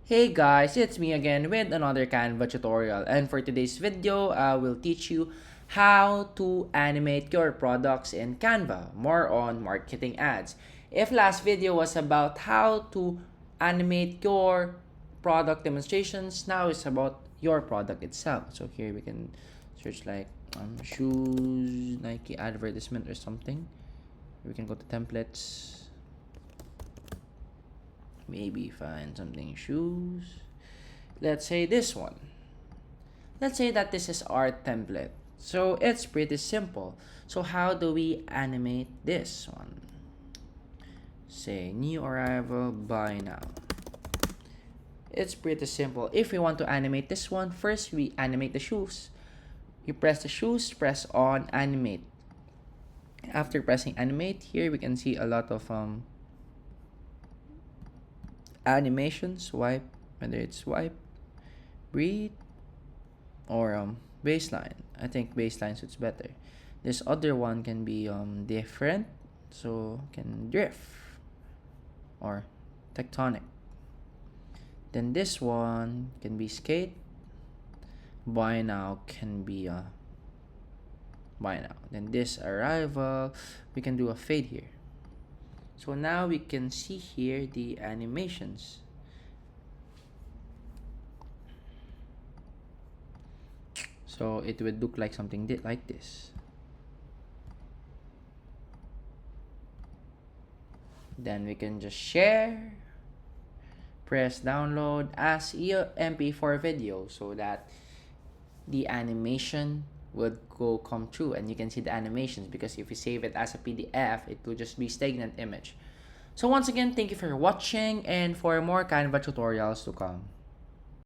Hey guys, it's me again with another Canva tutorial, and for today's video, I will teach you how to animate your products in Canva, more on marketing ads. If last video was about how to animate your product demonstrations, now it's about your product itself. So here we can search like shoes, Nike advertisement or something. We can go to templates, maybe find something shoes. Let's say this one. Let's say that this is our template. So it's pretty simple. So how do we animate this one? Say new arrival, buy now. It's pretty simple. If we want to animate this one, first we animate the shoes. You press the shoes, press on animate. After pressing animate, here we can see a lot of animations. Swipe, whether it's swipe, breathe, or baseline. I think baseline suits better. This other one can be different, so can drift or tectonic. Then this one can be skate. Buy now can be buy now. Then this arrival, we can do a fade here. So now we can see here the animations. So it would look like something like this. Then we can just share, press download as MP4 video so that the animation would come true and you can see the animations, because if you save it as a PDF, it will just be stagnant image. So once again, thank you for watching and for more Canva tutorials to come.